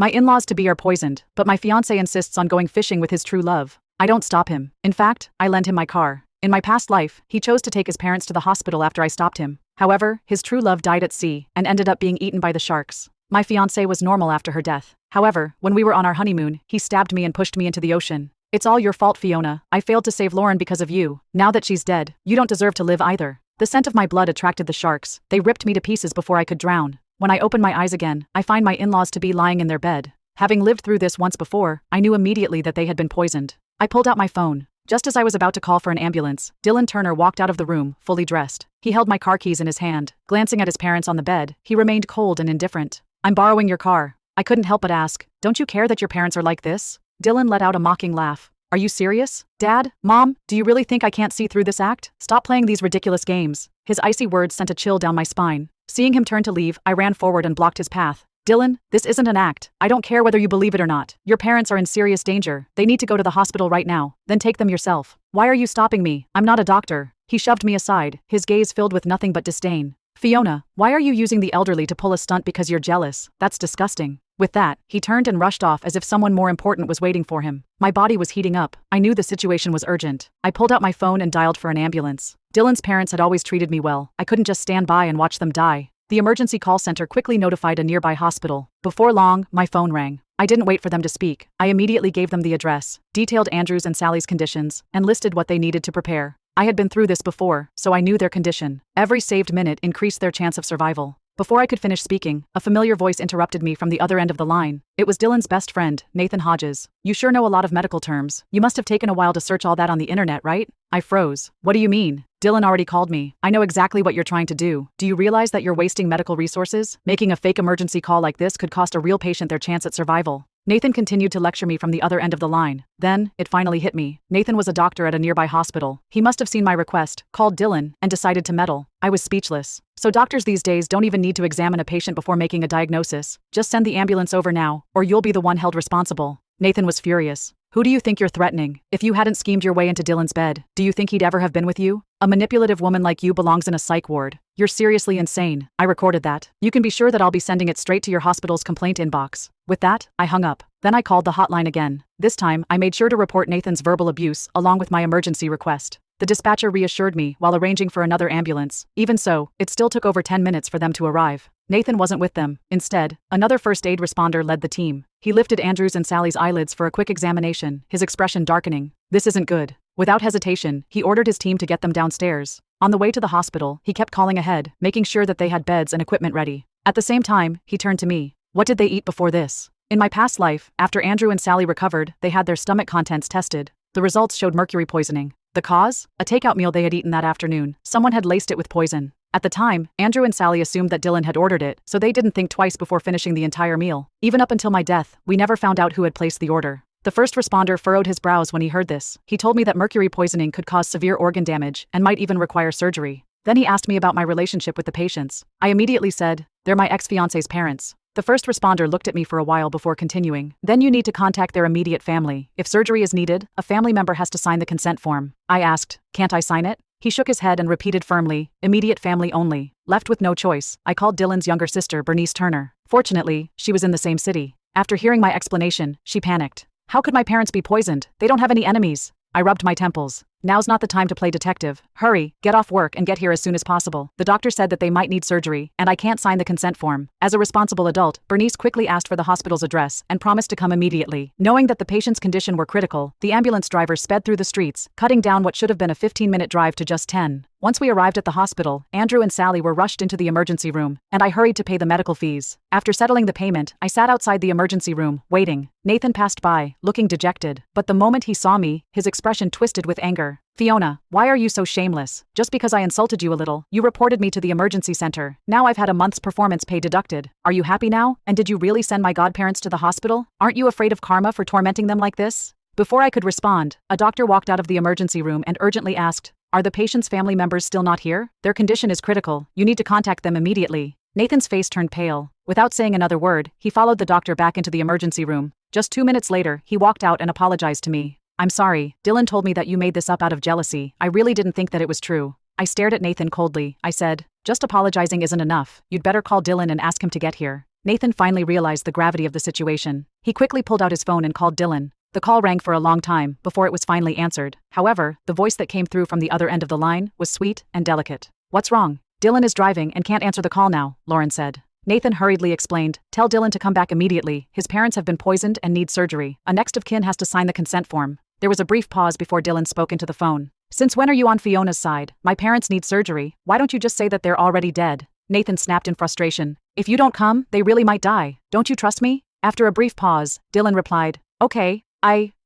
My in-laws-to-be are poisoned, but my fiancé insists on going fishing with his true love. I don't stop him. In fact, I lend him my car. In my past life, he chose to take his parents to the hospital after I stopped him. However, his true love died at sea and ended up being eaten by the sharks. My fiancé was normal after her death. However, when we were on our honeymoon, he stabbed me and pushed me into the ocean. It's all your fault, Fiona. I failed to save Lauren because of you. Now that she's dead, you don't deserve to live either. The scent of my blood attracted the sharks. They ripped me to pieces before I could drown. When I open my eyes again, I find my in-laws-to-be lying in their bed. Having lived through this once before, I knew immediately that they had been poisoned. I pulled out my phone. Just as I was about to call for an ambulance, Dylan Turner walked out of the room, fully dressed. He held my car keys in his hand. Glancing at his parents on the bed, he remained cold and indifferent. I'm borrowing your car. I couldn't help but ask, don't you care that your parents are like this? Dylan let out a mocking laugh. Are you serious? Dad? Mom? Do you really think I can't see through this act? Stop playing these ridiculous games. His icy words sent a chill down my spine. Seeing him turn to leave, I ran forward and blocked his path. Dylan, this isn't an act. I don't care whether you believe it or not. Your parents are in serious danger. They need to go to the hospital right now. Then take them yourself. Why are you stopping me? I'm not a doctor. He shoved me aside, his gaze filled with nothing but disdain. Fiona, why are you using the elderly to pull a stunt because you're jealous? That's disgusting. With that, he turned and rushed off as if someone more important was waiting for him. My body was heating up. I knew the situation was urgent. I pulled out my phone and dialed for an ambulance. Dylan's parents had always treated me well. I couldn't just stand by and watch them die. The emergency call center quickly notified a nearby hospital. Before long, my phone rang. I didn't wait for them to speak. I immediately gave them the address, detailed Andrew's and Sally's conditions, and listed what they needed to prepare. I had been through this before, so I knew their condition. Every saved minute increased their chance of survival. Before I could finish speaking, a familiar voice interrupted me from the other end of the line. It was Dylan's best friend, Nathan Hodges. You sure know a lot of medical terms. You must have taken a while to search all that on the internet, right? I froze. What do you mean? Dylan already called me. I know exactly what you're trying to do. Do you realize that you're wasting medical resources? Making a fake emergency call like this could cost a real patient their chance at survival. Nathan continued to lecture me from the other end of the line. Then, it finally hit me. Nathan was a doctor at a nearby hospital. He must have seen my request, called Dylan, and decided to meddle. I was speechless. So doctors these days don't even need to examine a patient before making a diagnosis. Just send the ambulance over now, or you'll be the one held responsible. Nathan was furious. Who do you think you're threatening? If you hadn't schemed your way into Dylan's bed, do you think he'd ever have been with you? A manipulative woman like you belongs in a psych ward. You're seriously insane. I recorded that. You can be sure that I'll be sending it straight to your hospital's complaint inbox. With that, I hung up. Then I called the hotline again. This time, I made sure to report Nathan's verbal abuse along with my emergency request. The dispatcher reassured me while arranging for another ambulance. Even so, it still took over 10 minutes for them to arrive. Nathan wasn't with them. Instead, another first aid responder led the team. He lifted Andrew's and Sally's eyelids for a quick examination, his expression darkening. This isn't good. Without hesitation, he ordered his team to get them downstairs. On the way to the hospital, he kept calling ahead, making sure that they had beds and equipment ready. At the same time, he turned to me. What did they eat before this? In my past life, after Andrew and Sally recovered, they had their stomach contents tested. The results showed mercury poisoning. The cause? A takeout meal they had eaten that afternoon. Someone had laced it with poison. At the time, Andrew and Sally assumed that Dylan had ordered it, so they didn't think twice before finishing the entire meal. Even up until my death, we never found out who had placed the order. The first responder furrowed his brows when he heard this. He told me that mercury poisoning could cause severe organ damage and might even require surgery. Then he asked me about my relationship with the patients. I immediately said, they're my ex-fiancé's parents. The first responder looked at me for a while before continuing. Then you need to contact their immediate family. If surgery is needed, a family member has to sign the consent form. I asked, can't I sign it? He shook his head and repeated firmly, immediate family only. Left with no choice, I called Dylan's younger sister, Bernice Turner. Fortunately, she was in the same city. After hearing my explanation, she panicked. How could my parents be poisoned? They don't have any enemies. I rubbed my temples. Now's not the time to play detective. Hurry, get off work and get here as soon as possible. The doctor said that they might need surgery, and I can't sign the consent form. As a responsible adult, Bernice quickly asked for the hospital's address and promised to come immediately. Knowing that the patient's condition were critical, the ambulance driver sped through the streets, cutting down what should have been a 15-minute drive to just 10. Once we arrived at the hospital, Andrew and Sally were rushed into the emergency room, and I hurried to pay the medical fees. After settling the payment, I sat outside the emergency room, waiting. Nathan passed by, looking dejected, but the moment he saw me, his expression twisted with anger. Fiona, why are you so shameless? Just because I insulted you a little, you reported me to the emergency center. Now I've had a month's performance pay deducted. Are you happy now? And did you really send my godparents to the hospital? Aren't you afraid of karma for tormenting them like this? Before I could respond, a doctor walked out of the emergency room and urgently asked, are the patient's family members still not here? Their condition is critical. You need to contact them immediately. Nathan's face turned pale. Without saying another word, he followed the doctor back into the emergency room. Just 2 minutes later, he walked out and apologized to me. I'm sorry, Dylan told me that you made this up out of jealousy. I really didn't think that it was true. I stared at Nathan coldly. I said, just apologizing isn't enough. You'd better call Dylan and ask him to get here. Nathan finally realized the gravity of the situation. He quickly pulled out his phone and called Dylan. The call rang for a long time before it was finally answered. However, the voice that came through from the other end of the line was sweet and delicate. "What's wrong?" "Dylan is driving and can't answer the call now," Lauren said. Nathan hurriedly explained, "Tell Dylan to come back immediately. His parents have been poisoned and need surgery. A next of kin has to sign the consent form." There was a brief pause before Dylan spoke into the phone. "Since when are you on Fiona's side? My parents need surgery. Why don't you just say that they're already dead?" Nathan snapped in frustration. "If you don't come, they really might die. Don't you trust me?" After a brief pause, Dylan replied, "Okay,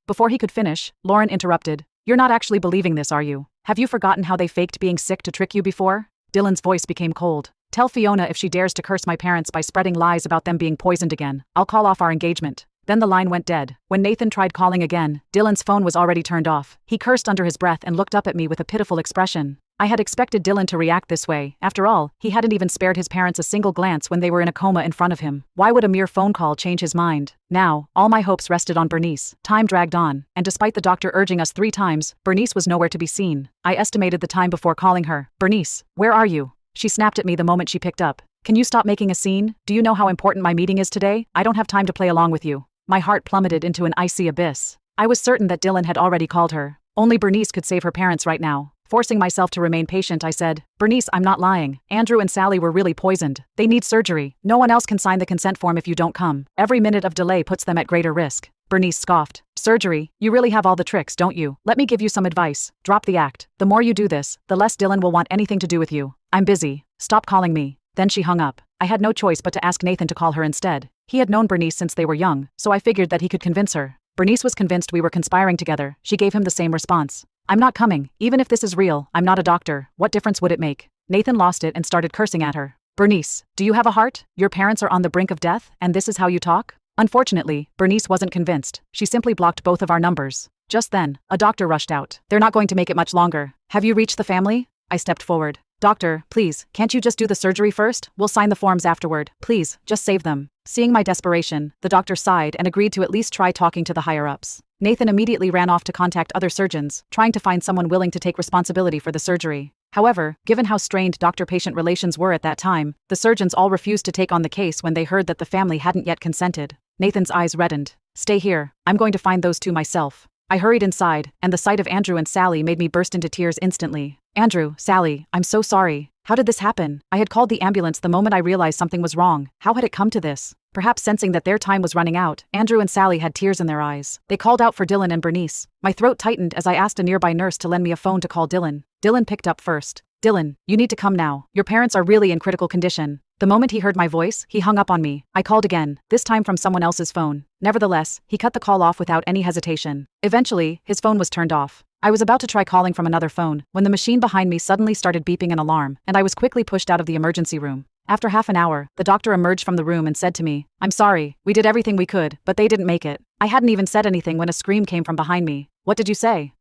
Before he could finish, Lauren interrupted. "You're not actually believing this, are you? Have you forgotten how they faked being sick to trick you before?" Dylan's voice became cold. "Tell Fiona if she dares to curse my parents by spreading lies about them being poisoned again, I'll call off our engagement." Then the line went dead. When Nathan tried calling again, Dylan's phone was already turned off. He cursed under his breath and looked up at me with a pitiful expression. I had expected Dylan to react this way. After all, he hadn't even spared his parents a single glance when they were in a coma in front of him. Why would a mere phone call change his mind? Now, all my hopes rested on Bernice. Time dragged on, and despite the doctor urging us 3 times, Bernice was nowhere to be seen. I estimated the time before calling her. "Bernice, where are you?" She snapped at me the moment she picked up. "Can you stop making a scene? Do you know how important my meeting is today? I don't have time to play along with you." My heart plummeted into an icy abyss. I was certain that Dylan had already called her. Only Bernice could save her parents right now. Forcing myself to remain patient, I said, "Bernice, I'm not lying. Andrew and Sally were really poisoned. They need surgery. No one else can sign the consent form if you don't come. Every minute of delay puts them at greater risk." Bernice scoffed. "Surgery? You really have all the tricks, don't you? Let me give you some advice. Drop the act. The more you do this, the less Dylan will want anything to do with you. I'm busy. Stop calling me." Then she hung up. I had no choice but to ask Nathan to call her instead. He had known Bernice since they were young, so I figured that he could convince her. Bernice was convinced we were conspiring together. She gave him the same response. "I'm not coming. Even if this is real, I'm not a doctor. What difference would it make?" Nathan lost it and started cursing at her. "Bernice, do you have a heart? Your parents are on the brink of death, and this is how you talk?" Unfortunately, Bernice wasn't convinced. She simply blocked both of our numbers. Just then, a doctor rushed out. "They're not going to make it much longer. Have you reached the family?" I stepped forward. "Doctor, please, can't you just do the surgery first? We'll sign the forms afterward. Please, just save them." Seeing my desperation, the doctor sighed and agreed to at least try talking to the higher-ups. Nathan immediately ran off to contact other surgeons, trying to find someone willing to take responsibility for the surgery. However, given how strained doctor-patient relations were at that time, the surgeons all refused to take on the case when they heard that the family hadn't yet consented. Nathan's eyes reddened. "Stay here. I'm going to find those 2 myself." I hurried inside, and the sight of Andrew and Sally made me burst into tears instantly. "Andrew, Sally, I'm so sorry. How did this happen?" I had called the ambulance the moment I realized something was wrong. How had it come to this? Perhaps sensing that their time was running out, Andrew and Sally had tears in their eyes. They called out for Dylan and Bernice. My throat tightened as I asked a nearby nurse to lend me a phone to call Dylan. Dylan picked up first. "Dylan, you need to come now. Your parents are really in critical condition." The moment he heard my voice, he hung up on me. I called again, this time from someone else's phone. Nevertheless, he cut the call off without any hesitation. Eventually, his phone was turned off. I was about to try calling from another phone when the machine behind me suddenly started beeping an alarm, and I was quickly pushed out of the emergency room. After half an hour, the doctor emerged from the room and said to me, "I'm sorry, we did everything we could, but they didn't make it." I hadn't even said anything when a scream came from behind me. "What did you say?"